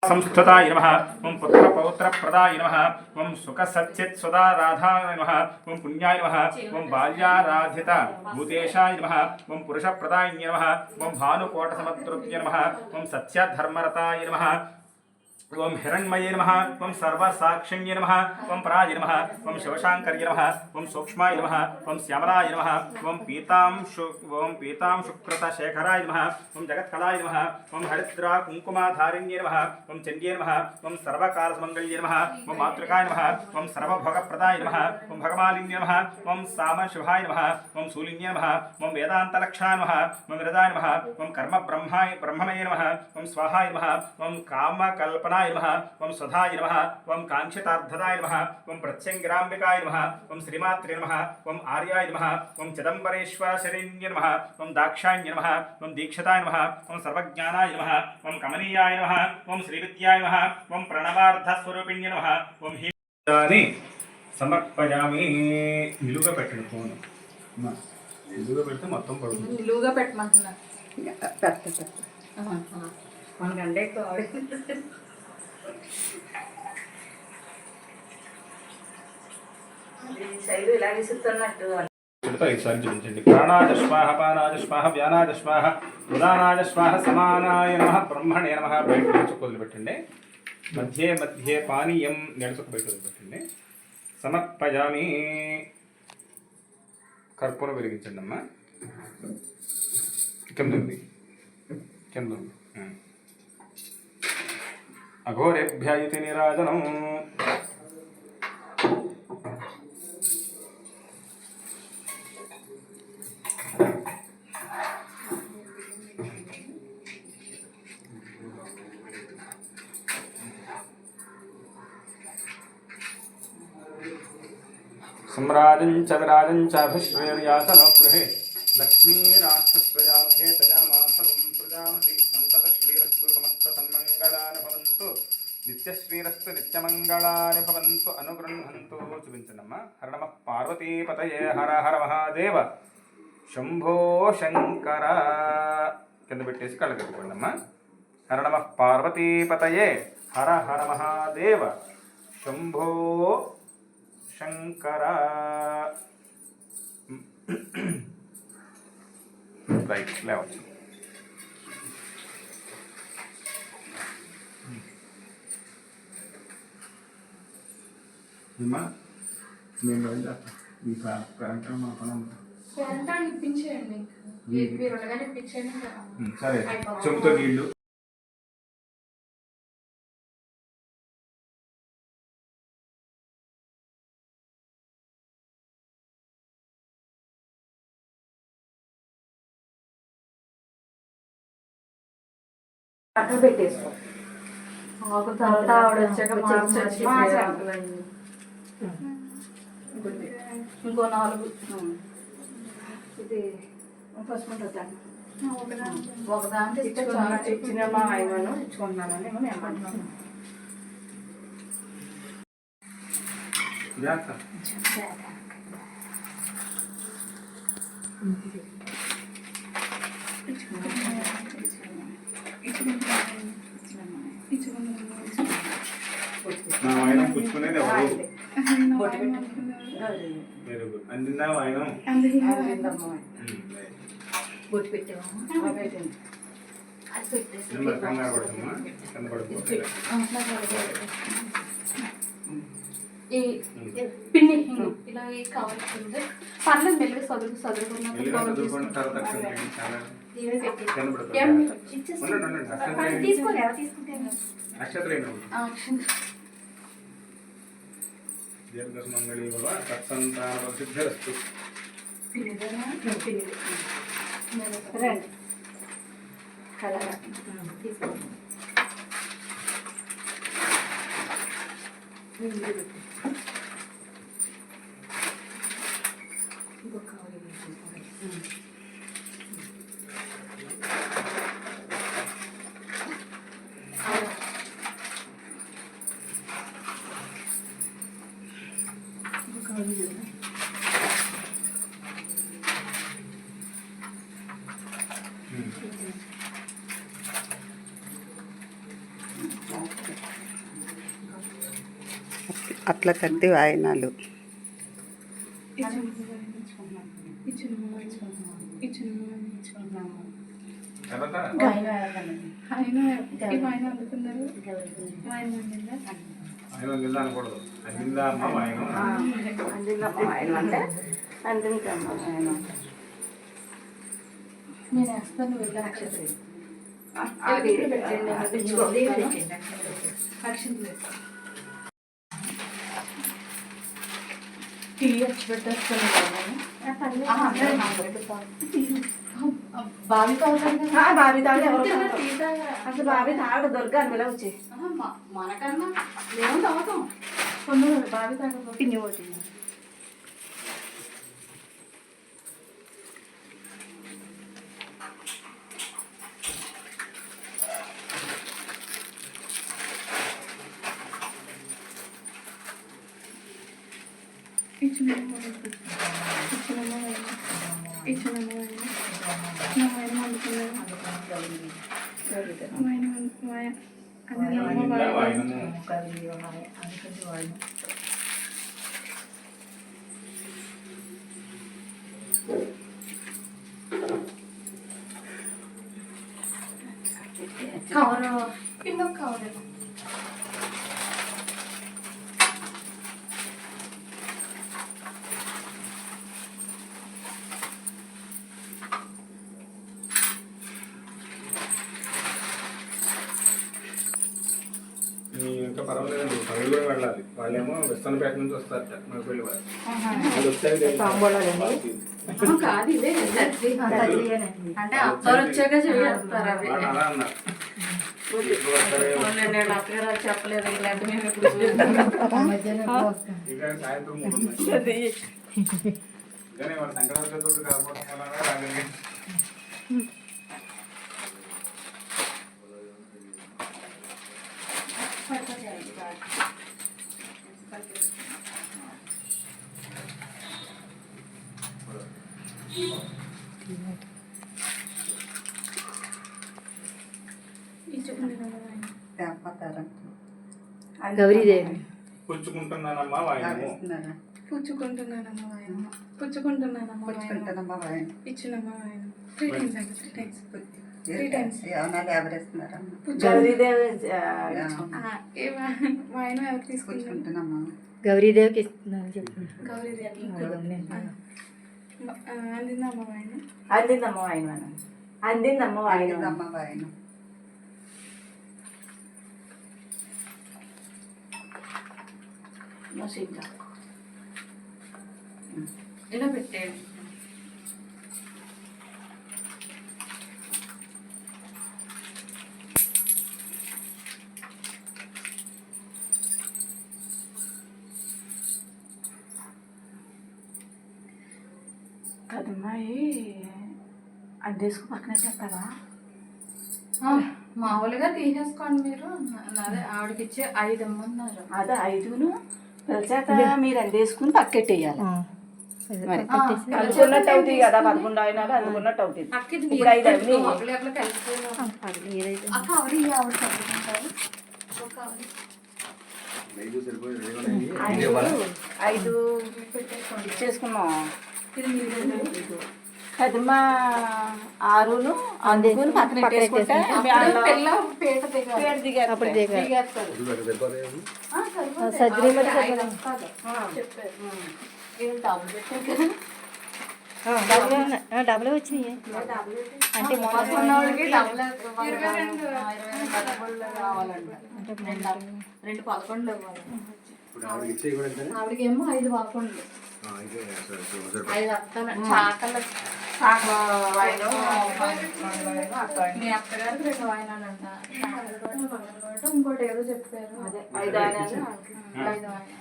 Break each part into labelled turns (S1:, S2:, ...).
S1: संस्कृताय नमः ओम पुत्र पौत्र प्रदाय नमः ओम सुख सच्चित सदा राधाय नमः ओम पुण्याय नमः ओम बाल्याराधित भूतेशाय नमः ओम पुरुष प्रदाय नमः ओम भानुकोट समुद्रत्य नमः ओम सत्य धर्मरताय नमः ओम हिरण्मये नमः ओम सर्वसाक्षिण्ये नमः ओम पराय नमः ओम शिवशांकर्ये नमः ओम सूक्ष्माय नमः ओम श्यामलाय नमः ओम पीतां शुक्रतशेखराय नमः ओम जगत्कलाय नमः ओम हरिद्रा कुंकुमाधारिण्ये नमः ओम चंड्ये नमः ओम सर्वकालसमंगल्ये नमः ओम मातृकाय नमः ओम सर्वभोगप्रदाय नमः ओम भगमालिन्ये नमः ओम सामशिवाय नमः ओम शूलिन्ये नमः ओम वेदांतलक्षाय नमः ओम हृदाय नमः ओम कर्म ब्रह्ममये नमः ओम स्वाहाय नमः ओम कामकल्पनाय नमः ओम स्वधाय नमः ओम कांक्षितार्थदाय नमः ओम प्रत्यंगिरांबिकाय नमः ओम श्रीमात्रे नमः ओम आर्याय नमः ओम चिदंबरेश्वर शरण्ये नमः ओम दाक्षायण्ये नमः ओम दीक्षिताय नमः ओम सर्वज्ञानाय नमः ओम कमनीयाय नमः ओम श्रीविद्याय नमः ओम प्रणवार्धस्वरूपिण्ये नमः ओम हिमानि समर्पयामि నిలువుగా పెట్టండి ఫోన్ అమ్మా నిలువుగా పెడితే మొత్తం పడుతుంది
S2: నిలువుగా పెట్టమంటున్నా పెట్ట మన గంటే శైలు ఇలా విసురుతున్నట్టు
S1: ఈసారి చూపించండి ప్రాణాజస్వాహ పానాజస్వాహ వ్యానాజస్వాహ ఉదానాజస్వాహ సమానాయ నమః బ్రహ్మణే నమః బయట నిలుచుకు వదిలిపెట్టండి మధ్యే మధ్యే పానీయం నిలుచుకు బయట వదిలిపెట్టండి సమర్పయామి కర్పూరం వెలిగించండి అమ్మా కింద అఘోరేభ్య ఇతి నీరాజనం सम्राजं च विराजं चाभिश्रेर्यासनो गृहे लक्ष्मीराष्ट्रस्वजामध्ये तजामासगुं सृजामसि सन्ततश्रीरस्तु समस्तसन्मङ्गलानि भवन्तु नित्यश्रीरस्तु नित्यमङ्गलानि भवन्तु अनुगृह्णन्तु చూపించండమ్మా హర నమః పార్వతీపతయే హర హర మహాదేవ శంభో శంకర కింద పెట్టేసి కళ్ళు కట్టుకోండమ్మా హర నమః పార్వతీపతయే హర హర మహాదేవ శంభో శంకర రైట్ లేవచ్చు నేను ఈ ప్రాంతం
S2: ఇప్పించేయండి
S1: సరే చెబుతో నీళ్ళు
S2: అక్కడ పెట్టేసుకో తర్వాత ఆవిడ వచ్చాక ఇంకో 4 ఇది పసుపు ఒకదాంట్లో ఇచ్చిన మా ఆయనను ఇచ్చుకుంటున్నానని నేను ఏమంటున్నాను
S1: నా ఆయన పుచ్చుకునేది ఎవరు అందిందా ఆయన
S2: బొట్టు పెట్టావా ఈ పిన్ని ఇలా కావాల్సింది పర్లేదు మెల్లిగా చదువుకున్నాక
S1: దీర్ఘసుమంగళీ భవ తత్సంతాన సిద్ధిరస్తు
S3: అట్ల తట్టి వాయినాలు.
S1: తర్వాత ఆయన నిందా అనకూడదు. నిందా అమ్మ ఆయన
S2: అందిందమ్మ వాయనం అంటే అందిందమ్మ వాయనం.
S4: నేను వేస్తాను వెళ్ళి అక్షత్రి టీ వచ్చి పెట్టేస్తాను. బావి తాగుతాను కదా.
S2: బావి తాడు ఎవరు అసలు బావి తాడు దొరకాను ఇలా వచ్చి
S4: మనకన్నా మేము తాగుతాం. కొందరు బావి తాగ
S2: పిన్ని ఒకటి
S1: నిందా వాయనము.
S4: కవరు కింద కవర్
S1: ఇంకా పర్వాలేదండి, పనులు కూడా వెళ్ళాలి. వాళ్ళేమో విస్తన్నపేట నుంచి వస్తారట మన పెళ్లి వాళ్ళు. వాళ్ళు వచ్చాక
S4: కాదు ఇదే అంటే అత్తలు వచ్చాక చేస్తారు అవి.
S1: వాళ్ళు అలా అన్నారు. ఇప్పుడు వస్తారేమో.
S4: అత్తగారు చెప్పలేదు ఇలాంటి మేము ఇప్పుడు
S1: ఇంకా సాయంత్రం 3 ఉన్నాయి. కానీ వాళ్ళ సంక్రాంతి చతుర్థి కాకపోవడం వల్ల రాగలిగారు.
S2: గౌరీదేవి
S1: పుచ్చుకుంటున్నానమ్మా వాయనము.
S4: పుచ్చుకుంటున్నానమ్మా వాయన పుచ్చుకుంటున్నానమ్మా వాయన ఇచ్చినమ్మా వాయన 3 times 3 times
S2: గౌరీదేవి
S4: వాయన ఎవరు తీసుకుంటున్నాను
S2: గౌరీదేవికి ఇస్తున్నాను చెప్పు.
S4: గౌరీదేవి అందిందమ్మ వాయన
S2: అందిందమ్మ వాయనం అందిందమ్మ వాయనం
S4: ఇలా పెట్టేయండి.
S2: కదమ్మాయి అడ్డేసుకు పక్కన చెప్తావా?
S4: మామూలుగా తీసేసుకోండి మీరు. అదే ఆవిడకి ఇచ్చే 5 ఇమ్మన్నారు.
S2: అదే 5ను పిలిచేత మీరు అందేసుకుని పక్కెట్టేయాలి. అందుకున్నట్టు అవుతాయి కదా 11 అయినాలు అందుకున్నట్టు అవుతుంది. ఇప్పుడు 5 అన్నీ ఐదు ఇచ్చేసుకున్నాం. కదమ్మా 6ను అందుకుని పక్కన పెట్టేసుకుంటే డబ్బులు వచ్చినాయి అంటే
S4: 2 11 ఆవిడకేమో 5 11 5 వస్తాను. చాకల మీ అత్తగారికి 2 వాయినాలంట. ఇంకోటి ఏదో చెప్పారు. అదే 5 వాయినాలు 5 వాయినాలు.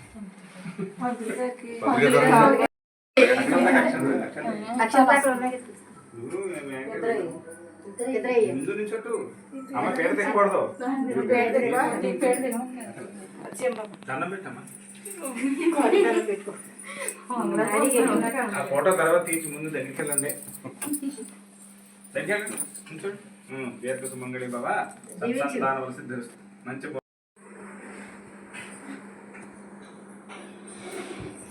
S1: ముందు నుంచి అమ్మ పేరు తెగకూడదు. దండం పెట్టమ్మా. ఆ ఫోటో తర్వాత తీసి ముందు దగ్గరికి వెళ్ళండి. దగ్గరికి దీర్ఘ సుమంగళి బాబా సత్సంతాన వలసి మంచి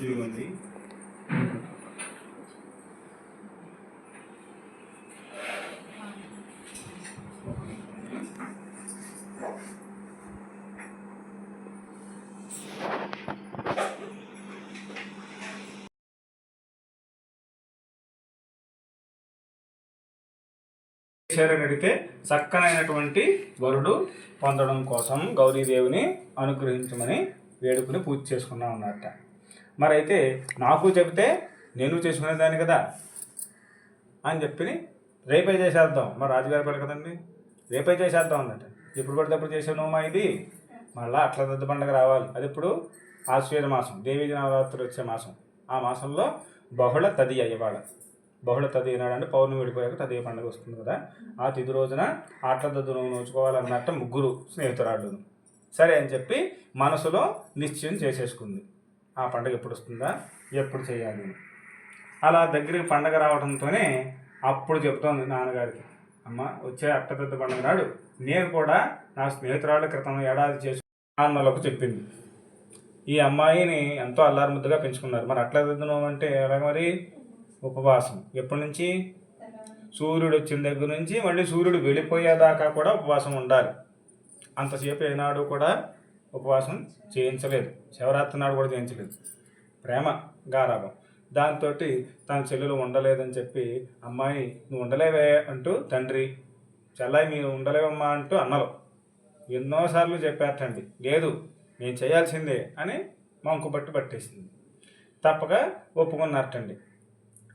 S1: ఇదిగోండి. చేశారని అడిగితే చక్కనైనటువంటి వరుడు పొందడం కోసం గౌరీదేవిని అనుగ్రహించమని వేడుకుని పూజ చేసుకున్నాం అన్నట్ట. మరైతే నాకు చెబితే నేను చేసుకునేదాన్ని కదా అని చెప్పి రేపే చేసేద్దాం. మరి రాజుగారి పడి కదండి, రేపే చేసేద్దాం అన్నట్టు. ఎప్పుడు పడితే అప్పుడు చేసానోమా ఇది. మళ్ళీ అట్ల దద్ద పండుగ రావాలి. అది ఇప్పుడు ఆశ్వేద మాసం, దేవీ నవరాత్రులు వచ్చే మాసం. ఆ మాసంలో బహుళ తదియ ఇవాళ. బహుళ తదియ నాడు అంటే పౌర్ణమి విడిపోయాక తదియ పండుగ వస్తుంది కదా. ఆ తిథి రోజున ఆట్ల దద్దు నువ్వు నోచుకోవాలన్నట్ట ముగ్గురు స్నేహితురాళ్ళును. సరే అని చెప్పి మనసులో నిశ్చయం చేసేసుకుంది. ఆ పండుగ ఎప్పుడు వస్తుందా, ఎప్పుడు చేయాలి. అలా దగ్గరికి పండగ రావడంతోనే అప్పుడు చెప్తోంది నాన్నగారికి, అమ్మ వచ్చే అట్టదద్ద పండుగ నాడు నేను కూడా నా స్నేహితురాళ్ళ క్రితం ఏడాది చేసి నాన్నలకు చెప్పింది. ఈ అమ్మాయిని ఎంతో అల్లారు ముద్దుగా పెంచుకున్నారు. మరి అట్లదద్దు అంటే ఎలా మరి? ఉపవాసం. ఎప్పటి నుంచి? సూర్యుడు వచ్చిన దగ్గర నుంచి మళ్ళీ సూర్యుడు వెళ్ళిపోయేదాకా కూడా ఉపవాసం ఉండాలి. అంతసేపు ఏనాడు కూడా ఉపవాసం చేయించలేదు. శివరాత్రి నాడు కూడా చేయించలేదు. ప్రేమ గారాబం. దాంతో తన చెల్లెలు ఉండలేదని చెప్పి, అమ్మాయి నువ్వు ఉండలేవే అంటూ తండ్రి, చెల్లాయి మీరు ఉండలేవమ్మా అంటూ అన్నలు ఎన్నోసార్లు చెప్పారటండి. లేదు నేను చేయాల్సిందే అని మంకు పట్టేసింది. తప్పక ఒప్పుకున్నారటండి.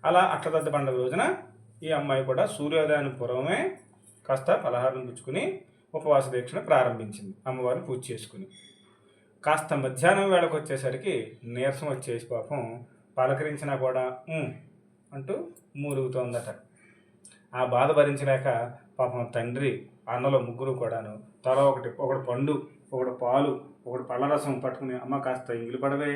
S1: అలా అట్లదద్ద పండుగ రోజున ఈ అమ్మాయి కూడా సూర్యోదయానికి పూర్వమే కాస్త పలహారం పుచ్చుకుని ఉపవాస దీక్షను ప్రారంభించింది. అమ్మవారిని పూజ చేసుకుని కాస్త మధ్యాహ్నం వేళకు వచ్చేసరికి నీరసం వచ్చేసి పాపం పలకరించినా కూడా అంటూ మూలుగుతోందట. ఆ బాధ భరించలేక పాపం తండ్రి అన్నలో ముగ్గురు కూడాను తల ఒకటి పండు, ఒకటి పాలు, ఒకటి పళ్ళరసం పట్టుకుని, అమ్మ కాస్త ఇంగిలి పడవే